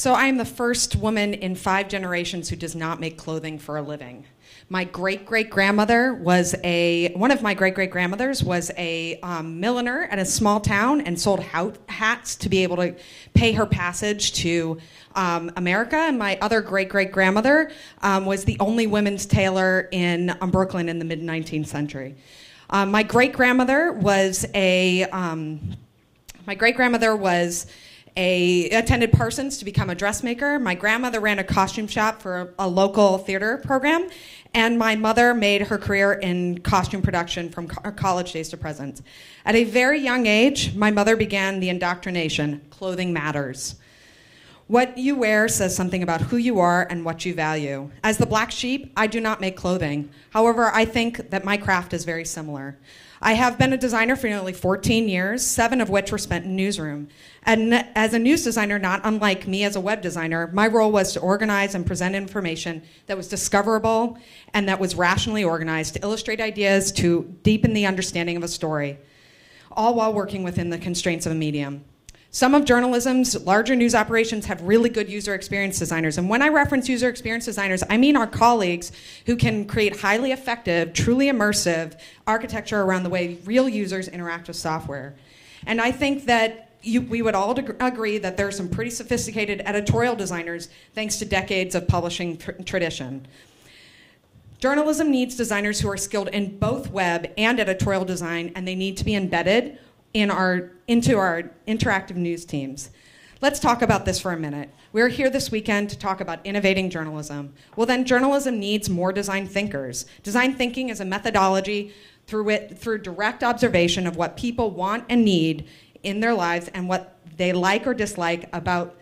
So I am the first woman in 5 generations who does not make clothing for a living. My great-great-grandmother was one of my great-great-grandmothers was a milliner at a small town and sold hats to be able to pay her passage to America. And my other great-great-grandmother was the only women's tailor in Brooklyn in the mid-19th century. My great-grandmother was attended Parsons to become a dressmaker. My grandmother ran a costume shop for a local theater program, and my mother made her career in costume production from college days to present. At a very young age, my mother began the indoctrination, clothing matters. What you wear says something about who you are and what you value. As the black sheep, I do not make clothing. However, I think that my craft is very similar. I have been a designer for nearly 14 years, 7 of which were spent in newsroom. And as a news designer, not unlike me as a web designer, my role was to organize and present information that was discoverable and that was rationally organized to illustrate ideas, to deepen the understanding of a story, all while working within the constraints of a medium. Some of journalism's larger news operations have really good user experience designers. And when I reference user experience designers, I mean our colleagues who can create highly effective, truly immersive architecture around the way real users interact with software. And I think that we would all agree that there are some pretty sophisticated editorial designers thanks to decades of publishing tradition. Journalism needs designers who are skilled in both web and editorial design, and they need to be embedded into our interactive news teams. Let's talk about this for a minute. We're here this weekend to talk about innovating journalism. Well, then journalism needs more design thinkers. Design thinking is a methodology through direct observation of what people want and need in their lives and what they like or dislike about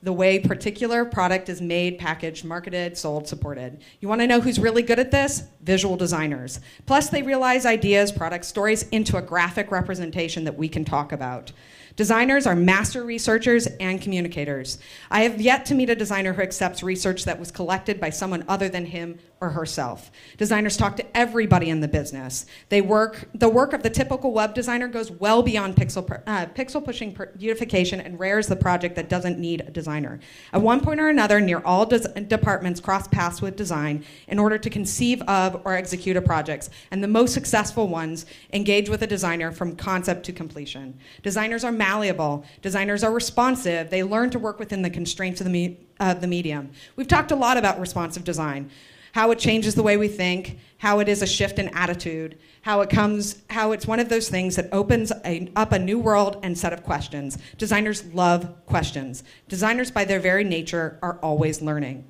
the way particular product is made, packaged, marketed, sold, supported. You want to know who's really good at this? Visual designers. Plus, they realize ideas, products, stories into a graphic representation that we can talk about. Designers are master researchers and communicators. I have yet to meet a designer who accepts research that was collected by someone other than him or herself. Designers talk to everybody in the business. The work of the typical web designer goes well beyond pixel pushing beautification and rares the project that doesn't need a designer. At one point or another, near all departments cross paths with design in order to conceive of or execute a project, and the most successful ones engage with a designer from concept to completion. Designers are malleable. Designers are responsive. They learn to work within the constraints of the medium. We've talked a lot about responsive design, how it changes the way we think, how it is a shift in attitude, how it's one of those things that opens up a new world and set of questions. Designers love questions. Designers, by their very nature, are always learning.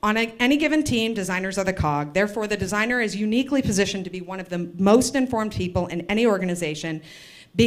On any given team, designers are the cog. Therefore, the designer is uniquely positioned to be one of the most informed people in any organization,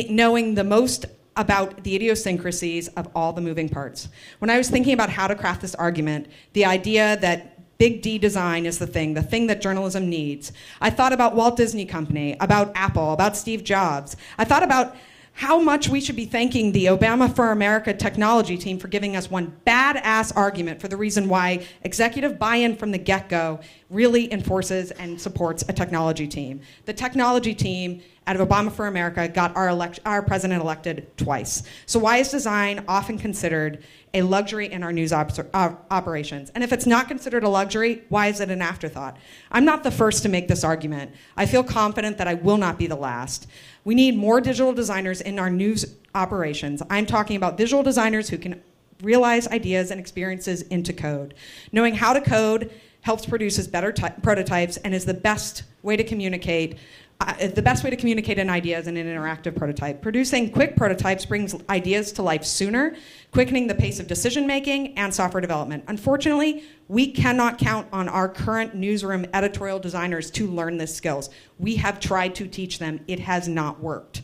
knowing the most about the idiosyncrasies of all the moving parts. When I was thinking about how to craft this argument, the idea that big D design is the thing that journalism needs, I thought about Walt Disney Company, about Apple, about Steve Jobs. I thought about how much we should be thanking the Obama for America technology team for giving us one badass argument for the reason why executive buy-in from the get-go really enforces and supports a technology team. The technology team out of Obama for America got our president elected twice. So why is design often considered a luxury in our news operations? And if it's not considered a luxury, why is it an afterthought? I'm not the first to make this argument. I feel confident that I will not be the last. We need more digital designers in our news operations. I'm talking about visual designers who can realize ideas and experiences into code. Knowing how to code helps produce better prototypes and is the best way to communicate an idea is in an interactive prototype. Producing quick prototypes brings ideas to life sooner, quickening the pace of decision making and software development. Unfortunately, we cannot count on our current newsroom editorial designers to learn these skills. We have tried to teach them. It has not worked.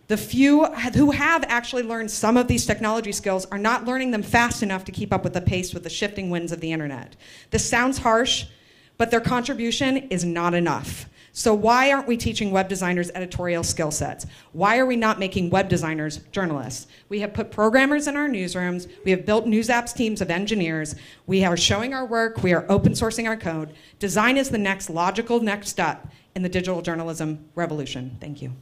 The few who have actually learned some of these technology skills are not learning them fast enough to keep up with the pace with the shifting winds of the internet. This sounds harsh, but their contribution is not enough. So why aren't we teaching web designers editorial skill sets? Why are we not making web designers journalists? We have put programmers in our newsrooms. We have built news apps teams of engineers. We are showing our work. We are open sourcing our code. Design is the logical next step in the digital journalism revolution. Thank you.